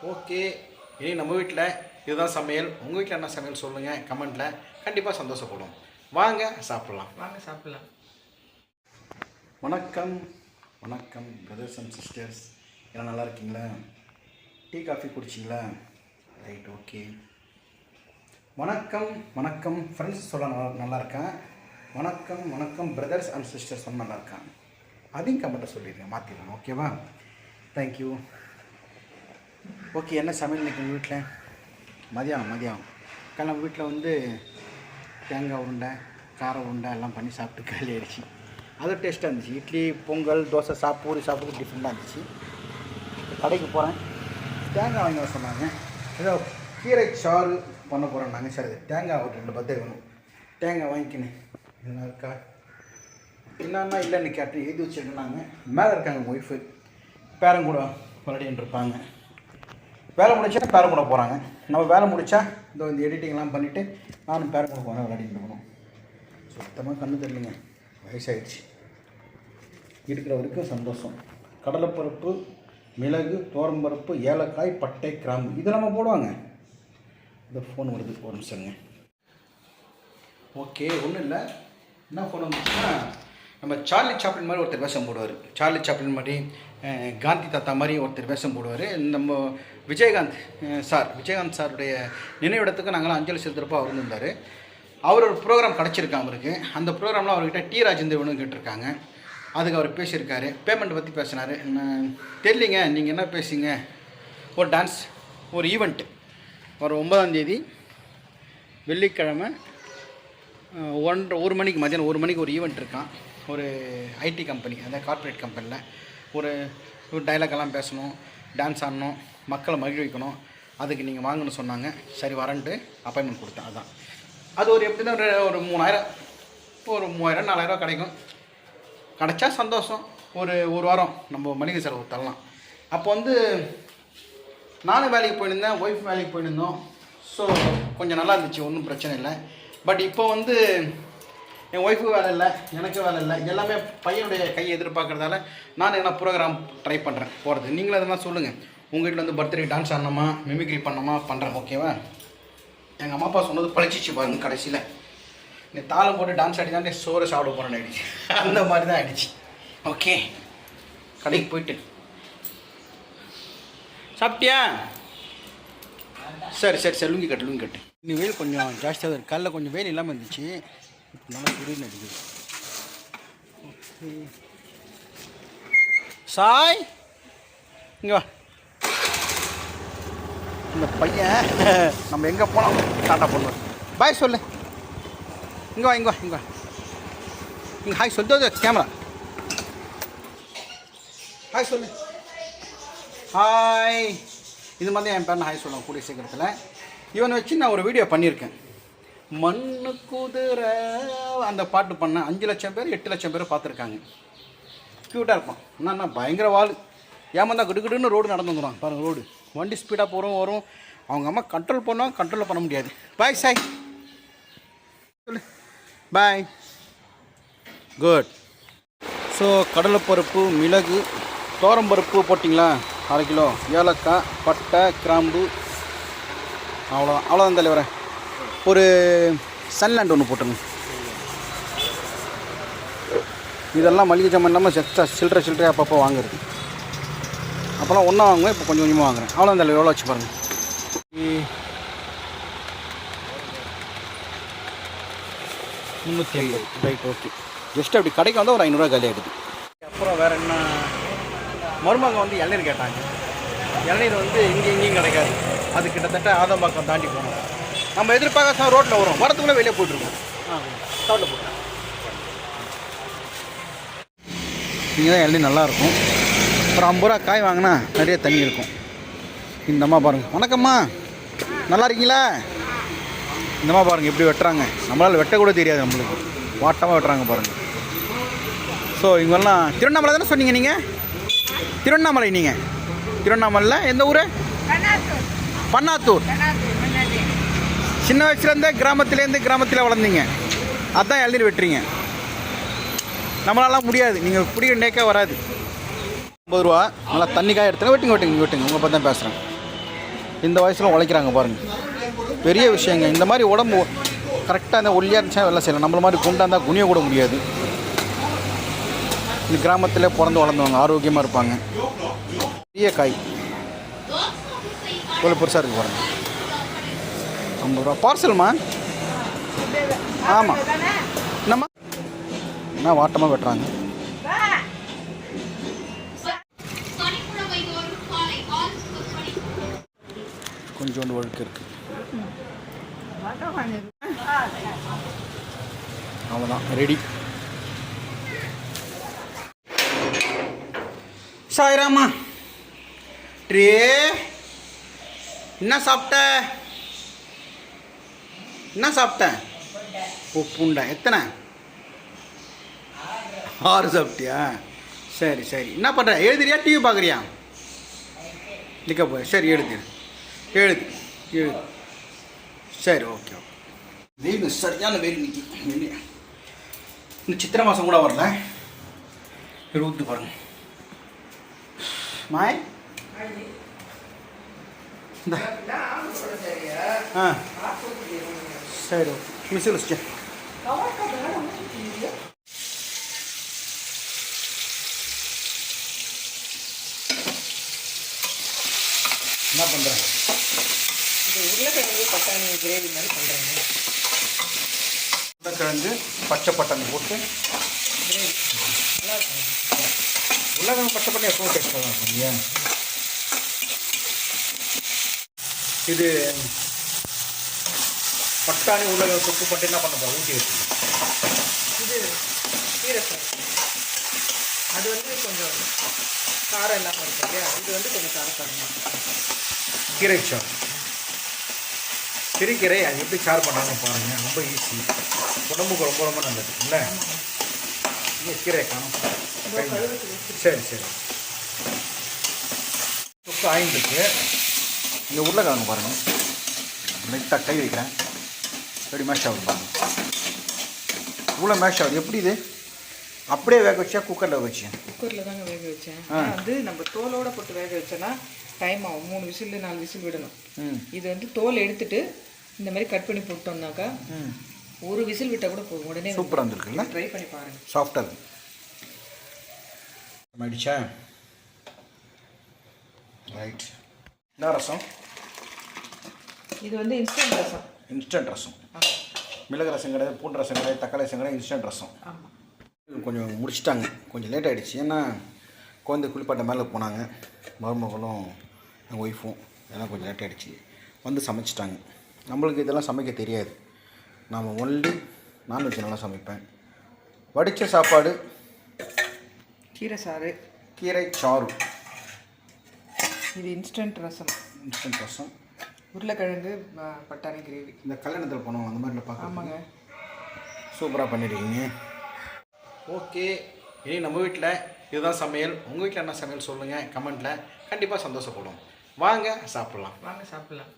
Okay, இனி நம்ம வீட்டில் இதுதான் சமையல். உங்கள் வீட்டில் என்ன சமையல் சொல்லுங்கள் கமெண்ட்டில். கண்டிப்பாக சந்தோஷப்படும். வாங்க சாப்பிட்லாம். வணக்கம் வணக்கம் பிரதர்ஸ் அண்ட் சிஸ்டர்ஸ், எல்லாம் நல்லா இருக்கீங்களா? டீ காஃபி குடிச்சிங்களா? Right, okay. வணக்கம் வணக்கம் ஃப்ரெண்ட்ஸ் சொல்ல நல்லா இருக்கேன். வணக்கம் வணக்கம் பிரதர்ஸ் அண்ட் சிஸ்டர்ஸ் சொல்ல நல்லா இருக்கேன். அதையும் கமெண்ட்டை சொல்லிடுங்க, மாற்றிடுங்க. ஓகேவா? தேங்க்யூ. ஓகே, என்ன சமையல் இன்றைக்கி உங்கள் வீட்டில்? மதியானம் நம்ம வீட்டில் வந்து தேங்காய் உருண்டை, கார உருண்டை எல்லாம் பண்ணி சாப்பிட்டு காலி ஆயிடுச்சு. அது டேஸ்ட்டாக இருந்துச்சு. இட்லி, பொங்கல், தோசை பூரி சாப்பிட்டு டிஃப்ரெண்ட்டாக இருந்துச்சு. கடைக்கு போகிறேன், தேங்காய் வாங்கி வர சொன்னாங்க. ஏதோ கீரை சாறு பண்ண போகிறோம் நாங்கள். சரி, தேங்காய் ஒரு 2 பத்தை வேணும். தேங்காய் வாங்கிக்கினேன். என்ன இருக்கா என்னன்னா இல்லைன்னு கேட்டு எழுதி வச்சுருந்தாங்க. மேலே இருக்காங்க உங்கள் ஒய்ஃபு, பேரன் கூட விளையாடின்னு இருப்பாங்க. வேலை முடிச்சா பேரன் கூட போகிறாங்க. நம்ம வேலை முடித்தா இந்த எடிட்டிங்லாம் பண்ணிவிட்டு நானும் பேரன் கூட போகிறேன், விளையாடிட்டு இருக்கணும். சுத்தமாக கண்ணு தெரியலைங்க, வயசாகிடுச்சு. இருக்கிற வரைக்கும் சந்தோஷம். கடலைப்பருப்பு, மிளகு, தோரம்பருப்பு, ஏலக்காய், பட்டை, கிராம்பு இதெல்லாம் போடுவாங்க. இந்த ஃபோன் வருது, ஒரு நிமிஷங்க. ஓகே, ஒன்றும் இல்லை. என்ன ஃபோன் வந்துச்சுன்னா, நம்ம சார்லி சாப்ளின் மாதிரி ஒருத்தர் வேஷம் போடுவார். சார்லி சாப்ளின் மாதிரி, காந்தி தாத்தா மாதிரி ஒருத்தர் வேஷம் போடுவார். நம்ம விஜயகாந்த் சாருடைய நினைவிடத்துக்கு நாங்களாம் அஞ்சலி செலுத்துறப்போ அவர் இருந்தார். அவர் ஒரு ப்ரோக்ராம் கிடச்சிருக்காங்க அவருக்கு. அந்த ப்ரோக்ராமில் அவர்கிட்ட டி ராஜேந்திரன் கேட்டிருக்காங்க. அதுக்கு அவர் பேசியிருக்காரு. பேமெண்ட் பற்றி பேசினார். தெரியலிங்க, நீங்கள் என்ன பேசுங்க. ஒரு டான்ஸ், ஒரு ஈவெண்ட்டு ஒரு 9ஆம் தேதி வெள்ளிக்கிழமை 1 மணிக்கு, மதியானம் 1 மணிக்கு ஒரு ஈவெண்ட் இருக்கான். ஒரு ஐடி கம்பெனி, அதாவது கார்ப்பரேட் கம்பெனியில் ஒரு டைலாக்கெல்லாம் பேசணும், டான்ஸ் ஆடணும், மக்களை மகிழ்விக்கணும். அதுக்கு நீங்கள் வாங்கன்னு சொன்னாங்க. சரி வரேன்ட்டு அப்பாயின்மெண்ட் கொடுத்தேன். அதுதான் அது ஒரு எப்படின்னா ஒரு 3000, ஒரு 3000 4000 கிடைக்கும். கிடைச்சா சந்தோஷம். ஒரு வாரம் நம்ம மளிகை செலவு தரலாம். அப்போ வந்து நானும் வேலைக்கு போயிருந்தேன், ஒய்ஃப் வேலைக்கு போயிருந்தோம். ஸோ கொஞ்சம் நல்லா இருந்துச்சு, ஒன்றும் பிரச்சனை இல்லை. பட் இப்போ வந்து என் ஒய்ஃபுக்கு வேலை இல்லை, எனக்கு வேலை இல்லை. எல்லாமே பையனுடைய கையை எதிர்பார்க்குறதால நான் என்ன ப்ரோக்ராம் ட்ரை பண்ணுறேன் போகிறது. நீங்களும் அதெல்லாம் சொல்லுங்கள். உங்கள் வீட்டில் வந்து பர்த்டே டான்ஸ் ஆடணுமா, மிமிக்ரி பண்ணணுமா பண்ணுறேன். ஓகேவா? எங்கள் அம்மா அப்பா சொன்னது பழிச்சிச்சு பாருங்க. கடைசியில் நீ தாளம் போட்டு டான்ஸ் ஆடி தான் சோறு சாப்பிட போகிறேன்னு ஆகிடுச்சு. அந்த மாதிரி தான் ஆகிடுச்சு. ஓகே, கடைக்கு போயிட்டு சாப்பிட்டியா? சரி லுங்கி கட்டு. இன்னும் வெயில் கொஞ்சம் ஜாஸ்தியாக இருக்குது. காலைல கொஞ்சம் வெயில் இல்லாமல் இருந்துச்சு, இப்போ நல்லா சுரியில் அடிக்குது. ஓகே சாய், இங்கே வா. இந்த பையன் நம்ம எங்கே போனோம் டாட்டா பண்ணுவோம். பாய் சொல்லு. இங்கே வா. இங்கே ஹாய் சொல்லுது கேமரா. ஹாய் சொல்லு. ஹாய். இது மாதிரி என் பேர் ஹாய் சொல்லுவேன் கூடிய சீக்கிரத்தில். இவனை வச்சு நான் ஒரு வீடியோ பண்ணியிருக்கேன். மண்ணு குதிரை அந்த பாட்டு பண்ணேன். 5 லட்சம் பேர் 8 லட்சம் பேர் பார்த்துருக்காங்க. க்யூட்டாக இருக்கும். என்னன்னா பயங்கர வாழ் ஏமாந்தா கிடுகிடுன்னு ரோடு நடந்து வந்துடுவாங்க பாருங்கள். ரோடு வண்டி ஸ்பீடாக போகிறோம் வரும். அவங்க அம்மா கண்ட்ரோல் பண்ணுவாங்க, கண்ட்ரோல் பண்ண முடியாது. பாய் சாய் சொல்லு. பாய். குட். ஸோ கடலைப்பருப்பு, மிளகு, தோரம்பருப்பு போட்டிங்களா 1/2 கிலோ, ஏலக்காய், பட்டை, கிராம்பு, அவ்வளோதான் தலைவரை. ஒரு சன்லேண்ட் ஒன்று போட்டுருங்க. இதெல்லாம் மளிகை ஜாமான் இல்லாமல் சில்லறை அப்பப்போ வாங்குறது. அப்போல்லாம் ஒன்றா வாங்குவேன், இப்போ கொஞ்சம் கொஞ்சமாக வாங்குறேன். அவ்வளோதான் தலைவர். எவ்வளோ வச்சு பாருங்கள். 350. Right, okay. ஜஸ்ட் அப்படி கடைக்கு வந்தால் ஒரு 500 காலி ஆகிடுது. அப்புறம் வேறு என்ன, மருமகன் வந்து இளநீர் கேட்டாங்க. இளநீர் வந்து இங்கேயும் கிடைக்காது. அது கிட்டத்தட்ட ஆதம்பாக்கம் தாண்டி போகணும். நம்ம எதிர்பார்க்க ரோட்டில் வரும், வரத்துக்குள்ளே வெளியே போய்ட்டுருக்கோம். ரோட்டில் போட்டோம். இங்கே தான் இளநீர் நல்லாயிருக்கும். அப்புறம் 50 ரூபா காய் வாங்கினா நிறைய தண்ணி இருக்கும். இந்தம்மா பாருங்கள். வணக்கம்மா, நல்லா இருக்கீங்களா? இந்தம்மா பாருங்கள் எப்படி வெட்டுறாங்க. நம்மளால் வெட்டக்கூட தெரியாது நம்மளுக்கு. வாட்டமாக வெட்டுறாங்க பாருங்கள். ஸோ இவங்கெல்லாம் திருவண்ணாமலை தானே சொன்னீங்க நீங்கள்? திருவண்ணாமலை. நீங்கள் திருவண்ணாமலையில் எந்த ஊர்? பன்னாத்தூர். சின்ன வயசுலேருந்தே கிராமத்தில் வளர்ந்தீங்க. அதுதான் இளநீர் வெட்டுறீங்க. நம்மளாலாம் முடியாது. நீங்கள் பிடிக்கிற நேக்காக வராது. 50 ரூபா. நல்லா தண்ணி காய எடுத்துங்க. வெட்டுங்க. உங்கள் பற்றி தான் பேசுகிறேன். இந்த வயசில் உழைக்கிறாங்க பாருங்கள், பெரிய விஷயங்க. இந்த மாதிரி உடம்பு கரெக்டாக இந்த ஒல்லியாக இருந்துச்சா வேலை செய்யலாம். நம்மள மாதிரி குண்டாக இருந்தால் குனிய கூட முடியாது. இந்த கிராமத்தில் பிறந்து வளர்ந்தவங்க ஆரோக்கியமாக இருப்பாங்க. பெரிய காய் இவ்வளோ பெருசாக இருக்குது பாருங்கள். 50 ரூபா பார்சல்மா. ஆமாம், என்னம்மா என்ன வாட்டமாக வெட்டுறாங்க. கொஞ்சோண்டு ஒழுக்கு இருக்குது. அவ்வளோதான், ரெடி. சாய்ராமா ட்ரே என்ன சாப்பிட்ட? என்ன சாப்பிட்டேன்? உப்புண்டா. எத்தனை? 6 சாப்பிட்டியா? சரி சரி. என்ன பண்ணுற? எழுதுறியா டிவி பார்க்குறியா? நிற்க போய். சரி எழுது எழுது எழுது. சரி ஓகே ஓகே. வெயில் சரியான வெயில் நிற்கி. வெளியே இந்த சித்திரை மாதம் கூட வரல. ஊற்று பாருங்க. மாய் இந்த ஆ சரி ஓகே. மிஸ் வச்சுட்டேன். என்ன பண்ணுறேன்? இது உருளைக்கிழங்கு பட்டாணி கிரேவி மாதிரி பண்ணுறேங்க. உருளைக்கிழங்கு பச்சை பட்டாணி போட்டு கிரேவி நல்லா இருக்கும். உருளைக்கிழங்கு பச்சை பட்டாணி எப்பவும் டேஸ்ட்டாக தான் இருக்கும் இல்லையா? இது பட்டாணி உருளைக்கிழங்கு தொக்கு போட்டு என்ன பண்ண போகிறோம்? ஊற்றி வச்சு இது கீரைசார். அது வந்து கொஞ்சம் காரம் இல்லாமல் இருக்கும் இல்லையா? இது வந்து கொஞ்சம் காரசாரமாக. கீரை சார், சிறுகீரை அது எப்படி சார் பண்ணாங்க பாருங்கள். ரொம்ப ஈஸி, உடம்புக்கு ரொம்ப ரொம்ப நல்லது இல்லை? இங்கே கீரை காணும். சரி சரி. தொக்கு ஆயிட்டுருக்கு. இந்த உருளைக்கிழங்கு பாருங்கள், லைட்டாக கை வைக்கிறேன். எப்படி மேஷ் ஆகுது பாருங்கள். இவ்வளோ மேஷ் ஆகுது. எப்படி இது அப்படியே வேக வச்சா குக்கரில் வச்சேன்? குக்கரில் தாங்க வேக வச்சேன். வந்து நம்ம தோலோடு போட்டு வேக வச்சோன்னா டைம் ஆகும். 3 விசில் 4 விசில் விடணும். இது வந்து தோல் எடுத்துட்டு இந்த மாதிரி கட் பண்ணி போட்டோம்னாக்கா 1 விசில் விட்டால் கூட போகும். உடனே சூப்பராக இருந்திருக்குல்ல? ட்ரை பண்ணி பாருங்கள். சாஃப்டாக இருக்கு. ஆயிடுச்சா? ரைட். என்ன ரசம்? இது வந்து இன்ஸ்டன்ட் ரசம். இன்ஸ்டன்ட் ரசம். மிளகு ரசம் கிடையாது, பூண்டு ரசம் கிடையாது, தக்காளி ரசம் கிடையாது, இன்ஸ்டன்ட் ரசம். ஆமாம். கொஞ்சம் முடிச்சிட்டாங்க. கொஞ்சம் லேட் ஆகிடுச்சு. ஏன்னா குழந்தை குளிப்பாட்ட மேலே போனாங்க. மருமகளும் எங்கள் ஒய்ஃபும். ஏன்னா கொஞ்சம் லேட் ஆகிடுச்சு. வந்து சமைச்சிட்டாங்க. நம்மளுக்கு இதெல்லாம் சமைக்க தெரியாது. நாம் ஒன்லி நான்வெஜ் நல்லா சமைப்பேன். வடித்த சாப்பாடு, கீரை சாறு, கீரை சாறு. இது இன்ஸ்டன்ட் ரசம். இன்ஸ்டன்ட் ரசம். உருளைக்கிழங்கு பட்டாணி கிரேவி. இந்த கல்யாணத்தில் போனோம் அந்த மாதிரில பார்க்க. ஆமாங்க. சூப்பராக பண்ணிடுறீங்க. ஓகே, இனி நம்ம வீட்டில் இதுதான் சமையல். உங்கள் வீட்டில் என்ன சமையல் சொல்லுங்கள் கமெண்ட்டில். கண்டிப்பாக சந்தோஷப்படும். வாங்க சாப்பிட்லாம். வாங்க சாப்பிட்லாம்.